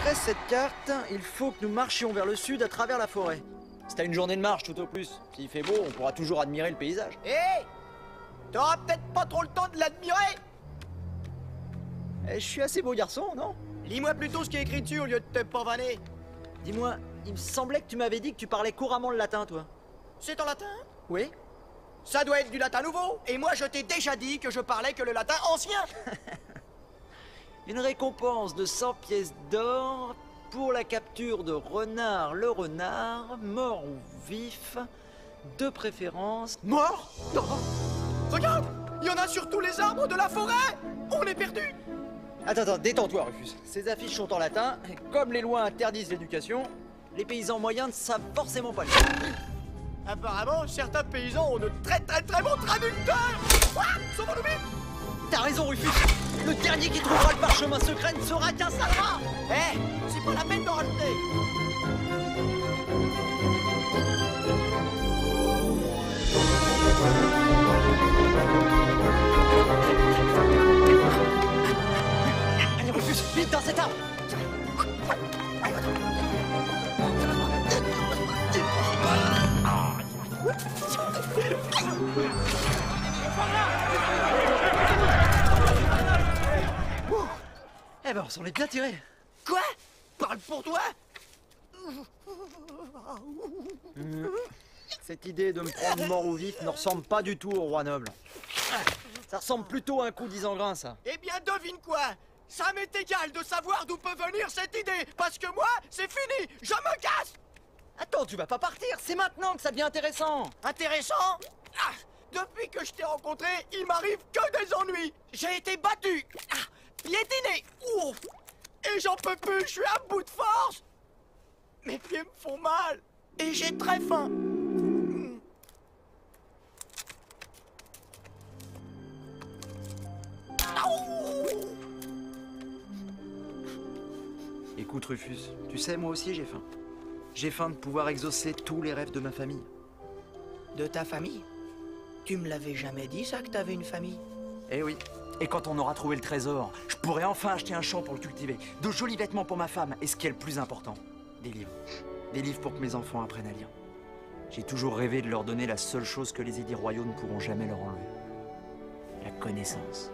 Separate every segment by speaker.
Speaker 1: D'après cette carte, il faut que nous marchions vers le sud à travers la forêt. C'est à une journée de marche tout au plus. S'il fait beau, on pourra toujours admirer le paysage.
Speaker 2: Hé, t'auras peut-être pas trop le temps de l'admirer.
Speaker 1: Je suis assez beau garçon, non?
Speaker 2: Lis-moi plutôt ce qui est écrit dessus au lieu de te pavaner.
Speaker 1: Dis-moi, il me semblait que tu m'avais dit que tu parlais couramment le latin, toi.
Speaker 2: C'est en latin?
Speaker 1: Oui?
Speaker 2: Ça doit être du latin nouveau. Et moi, je t'ai déjà dit que je parlais que le latin ancien.
Speaker 1: Une récompense de 100 pièces d'or pour la capture de renard le renard, mort ou vif, de préférence...
Speaker 2: Mort? Oh. Regarde, il y en a sur tous les arbres de la forêt. On est perdus.
Speaker 1: Attends, détends-toi, Rufus. Ces affiches sont en latin, et comme les lois interdisent l'éducation, les paysans moyens ne savent forcément pas le lire.
Speaker 2: Apparemment, certains paysans ont de très bons traducteurs. Ah, sauvons-nous vite.
Speaker 1: T'as raison, Rufus. Le dernier qui trouvera le parchemin secret ne sera qu'un salera.
Speaker 2: Eh, c'est pas la peine d'en rajouter.
Speaker 1: Allez, Rufus, vite dans cet arbre. Eh ben, on s'en est bien tiré.
Speaker 2: Quoi? Parle pour toi.
Speaker 1: Cette idée de me prendre mort ou vif ne ressemble pas du tout au roi noble. Ça ressemble plutôt à un coup d'isengrin, ça.
Speaker 2: Eh bien, devine quoi? Ça m'est égal de savoir d'où peut venir cette idée, parce que moi, c'est fini, je me casse.
Speaker 1: Attends, tu vas pas partir, c'est maintenant que ça devient intéressant.
Speaker 2: Intéressant? Ah, depuis que je t'ai rencontré, il m'arrive que des ennuis. J'ai été battu, piétiné, ouf, et j'en peux plus, je suis à bout de force. Mes pieds me font mal, et j'ai très faim.
Speaker 1: Écoute, Rufus, tu sais, moi aussi j'ai faim. J'ai faim de pouvoir exaucer tous les rêves de ma famille.
Speaker 2: De ta famille? Tu me l'avais jamais dit, ça, que t'avais une famille?
Speaker 1: Eh oui. Et quand on aura trouvé le trésor, je pourrai enfin acheter un champ pour le cultiver, de jolis vêtements pour ma femme, et ce qui est le plus important, des livres. Des livres pour que mes enfants apprennent à lire. J'ai toujours rêvé de leur donner la seule chose que les édits royaux ne pourront jamais leur enlever. La connaissance.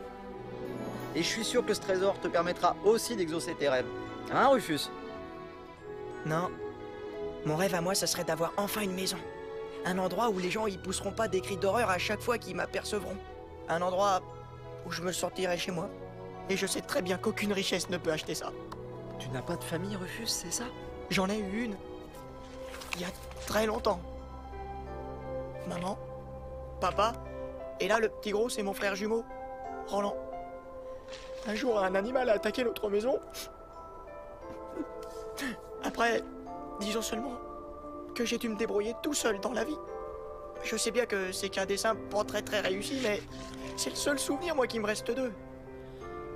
Speaker 1: Et je suis sûr que ce trésor te permettra aussi d'exaucer tes rêves. Hein, Rufus?
Speaker 2: Non. Mon rêve à moi, ce serait d'avoir enfin une maison. Un endroit où les gens y pousseront pas des cris d'horreur à chaque fois qu'ils m'apercevront. Un endroit où je me sentirai chez moi. Et je sais très bien qu'aucune richesse ne peut acheter ça.
Speaker 1: Tu n'as pas de famille, Rufus, c'est ça?
Speaker 2: J'en ai eu une. Il y a très longtemps. Maman, papa, et là, le petit gros, c'est mon frère jumeau, Roland. Un jour, un animal a attaqué notre maison. Après, disons seulement que j'ai dû me débrouiller tout seul dans la vie. Je sais bien que c'est qu'un dessin pas très réussi, mais c'est le seul souvenir, moi, qui me reste d'eux.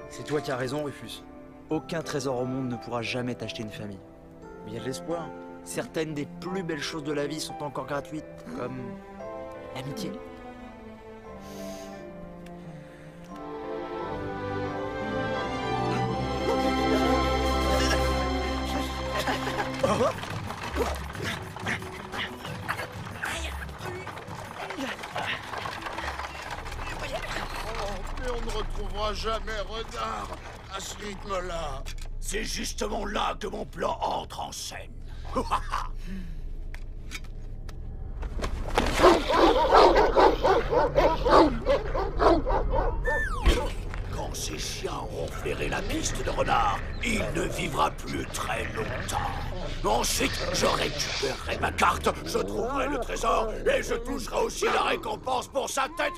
Speaker 1: C'est toi qui as raison, Rufus. Aucun trésor au monde ne pourra jamais t'acheter une famille. Mais il y a de l'espoir. Certaines des plus belles choses de la vie sont encore gratuites, comme l'amitié.
Speaker 3: Mais on ne retrouvera jamais Renard à ce rythme-là.
Speaker 4: C'est justement là que mon plan entre en scène. Quand ces chiens auront flairé la piste de Renard, il ne vivra plus très longtemps. Ensuite, je récupérerai ma carte, je trouverai le trésor et je toucherai aussi la récompense pour sa tête.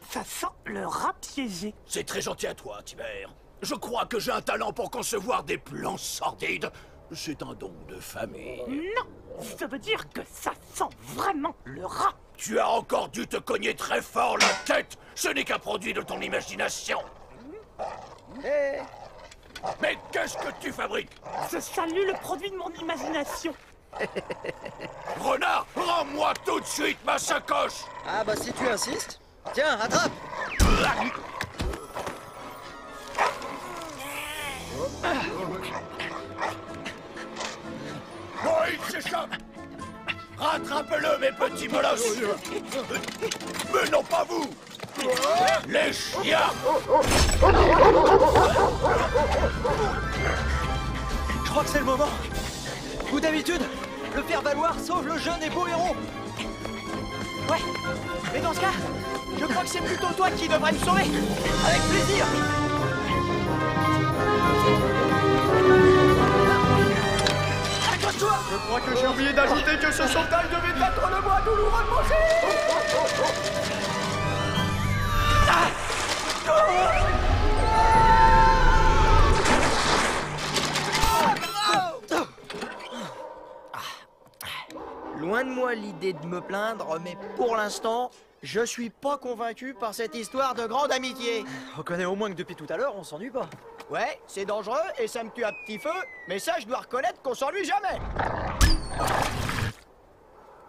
Speaker 5: Ça sent le rat piégé.
Speaker 4: C'est très gentil à toi, Tibère. Je crois que j'ai un talent pour concevoir des plans sordides. C'est un don de famille.
Speaker 5: Non, ça veut dire que ça sent vraiment le rat.
Speaker 4: Tu as encore dû te cogner très fort la tête. Ce n'est qu'un produit de ton imagination. Mais qu'est-ce que tu fabriques?
Speaker 5: Je salue le produit de mon imagination.
Speaker 4: Renard, rends-moi tout de suite ma sacoche.
Speaker 1: Ah bah si tu insistes. Tiens, attrape.
Speaker 4: Mais non, pas vous! Les chiens!
Speaker 2: Je crois que c'est le moment. Ou d'habitude, le faire valoir sauve le jeune et beau héros. Ouais, mais dans ce cas, je crois que c'est plutôt toi qui devrais me sauver. Avec plaisir. Accroche-toi. Je crois que j'ai oublié d'ajouter que ce sauvetage devait être le mois douloureux de mon Loin de moi l'idée de me plaindre, mais pour l'instant, je suis pas convaincu par cette histoire de grande amitié.
Speaker 6: Reconnais au moins que depuis tout à l'heure, on s'ennuie pas.
Speaker 2: Ouais, c'est dangereux et ça me tue à petit feu, mais ça, je dois reconnaître qu'on s'ennuie jamais.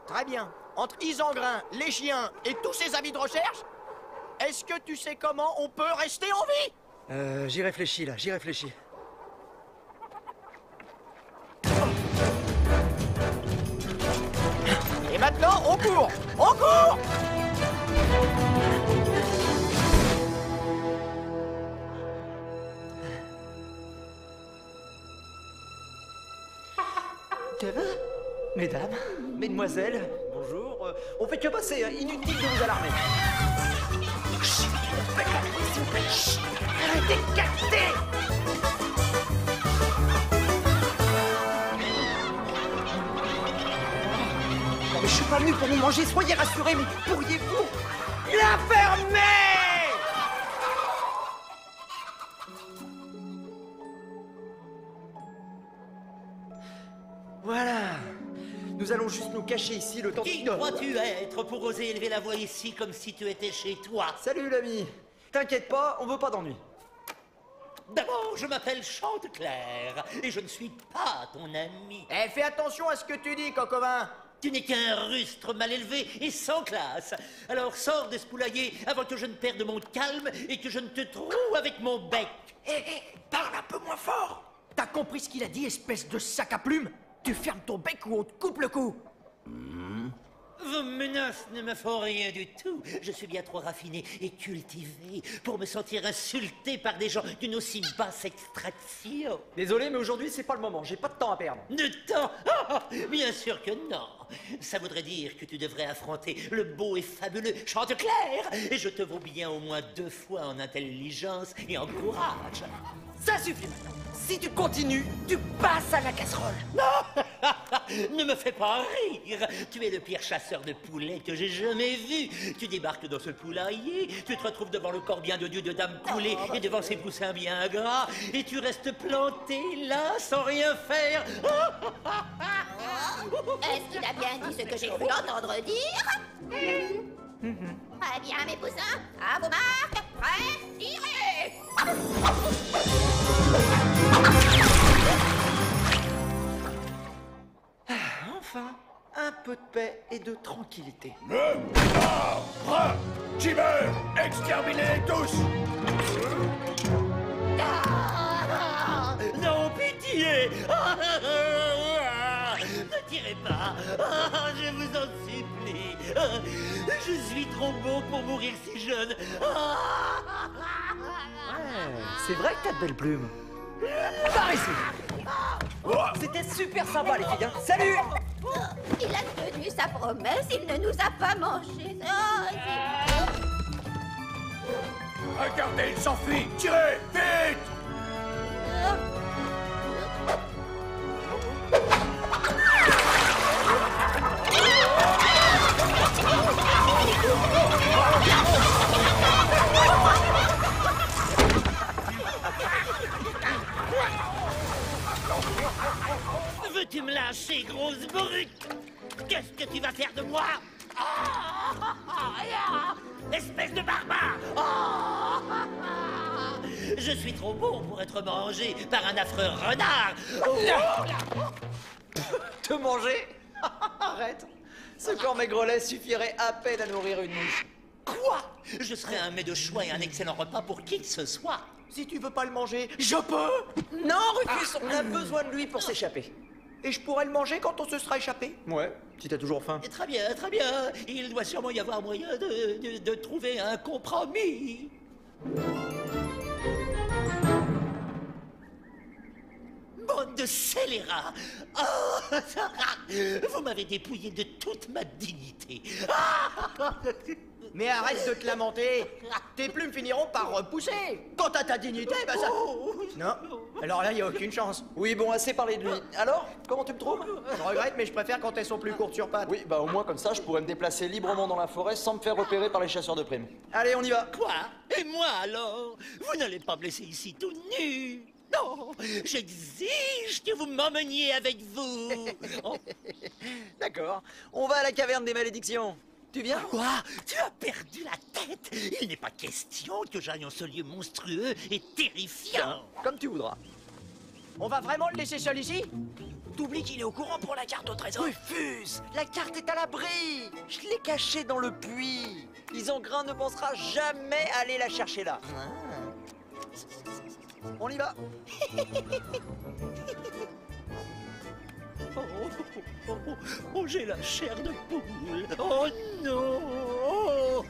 Speaker 2: Très bien. Entre Isengrin, les chiens et tous ces avis de recherche, est-ce que tu sais comment on peut rester en vie?
Speaker 6: J'y réfléchis là, j'y réfléchis.
Speaker 2: Et maintenant, on court! On court!
Speaker 6: Mesdames, mesdemoiselles, bonjour. On fait que passer, inutile de vous alarmer.
Speaker 2: Arrêtez de capter!
Speaker 6: Non mais je suis pas venu pour nous manger, soyez rassurés, mais pourriez-vous la fermer? Voilà. Nous allons juste nous cacher ici le temps
Speaker 7: Qui crois-tu être pour oser élever la voix ici comme si tu étais chez toi?
Speaker 6: Salut l'ami. T'inquiète pas, on veut pas d'ennui.
Speaker 7: D'abord, je m'appelle Chanteclair et je ne suis pas ton ami.
Speaker 2: Eh, fais attention à ce que tu dis, Cocovin!
Speaker 7: Tu n'es qu'un rustre mal élevé et sans classe. Alors sors de ce poulailler avant que je ne perde mon calme et que je ne te trouve avec mon bec.
Speaker 2: Parle un peu moins fort! T'as compris ce qu'il a dit, espèce de sac à plumes? Tu fermes ton bec ou on te coupe le cou!
Speaker 7: Vos menaces ne me font rien du tout. Je suis bien trop raffiné et cultivé pour me sentir insulté par des gens d'une aussi basse extraction.
Speaker 6: Désolé, mais aujourd'hui c'est pas le moment, j'ai pas de temps à perdre.
Speaker 7: De temps? Bien sûr que non. Ça voudrait dire que tu devrais affronter le beau et fabuleux Chanteclair. Et je te vaux bien au moins 2 fois en intelligence et en courage.
Speaker 6: Ça suffit maintenant. Si tu continues, tu passes à la casserole.
Speaker 7: Ne me fais pas rire. Tu es le pire chasseur de poulets que j'ai jamais vu. Tu débarques dans ce poulailler, tu te retrouves devant le corps bien de Dieu de Dame Coulée et devant ses poussins bien gras, et tu restes planté là sans rien faire.
Speaker 8: Est-ce qu'il a bien dit ce que j'ai cru l'entendre dire? Très bien, mes poussins. À vos marques. Prêts, tirez!
Speaker 6: Enfin, un peu de paix et de tranquillité.
Speaker 4: Le marbre! Jimmer! Exterminez tous!
Speaker 7: Non, pitié. Ne tirez pas. Je vous en supplie. Je suis trop beau pour mourir si jeune.
Speaker 6: C'est vrai que t'as de belles plumes. Par ici. C'était super sympa les filles, hein. Salut.
Speaker 8: Il a tenu sa promesse, il ne nous a pas mangés. Oh,
Speaker 4: Regardez, il s'enfuit! Tirez! Vite!
Speaker 7: Veux-tu me lâcher, grosse brute? Qu'est-ce que tu vas faire de moi? Espèce de barbare! Je suis trop beau pour être mangé par un affreux renard!
Speaker 6: Te manger? Arrête. Ce corps maigrelet suffirait à peine à nourrir une mouche.
Speaker 7: Quoi? Je serais un mets de choix et un excellent repas pour qui que ce soit.
Speaker 2: Si tu veux pas le manger, je peux!
Speaker 6: Non, Rufus, on a besoin de lui pour s'échapper.
Speaker 2: et je pourrai le manger quand on se sera échappé.
Speaker 1: Ouais, si t'as toujours faim.
Speaker 7: Et très bien, très bien. Il doit sûrement y avoir moyen de trouver un compromis. Bande de scélérats! Oh, vous m'avez dépouillé de toute ma dignité.
Speaker 2: Mais arrête de te lamenter. Tes plumes finiront par repousser. Quant à ta dignité, bah ça... Non, alors là, il a aucune chance.
Speaker 6: Oui, bon, assez parlé de lui. Alors, comment tu me trouves?
Speaker 2: Je regrette, mais je préfère quand elles sont plus courtes sur pattes.
Speaker 6: Oui, bah au moins comme ça, je pourrais me déplacer librement dans la forêt sans me faire repérer par les chasseurs de primes.
Speaker 2: Allez, on y va.
Speaker 7: Quoi? Et moi alors? Vous n'allez pas me laisser ici tout nu? Non, j'exige que vous m'emmeniez avec vous. Oh.
Speaker 6: D'accord, on va à la caverne des malédictions. Tu viens?
Speaker 7: Quoi? Tu as perdu la tête? Il n'est pas question que j'aille en ce lieu monstrueux et terrifiant.
Speaker 6: Comme tu voudras.
Speaker 2: On va vraiment le laisser seul ici? T'oublies qu'il est au courant pour la carte au trésor?
Speaker 6: Rufus, la carte est à l'abri. Je l'ai cachée dans le puits. Isengrin ne pensera jamais aller la chercher là. On y va.
Speaker 7: Oh, j'ai la chair de poule. Oh non.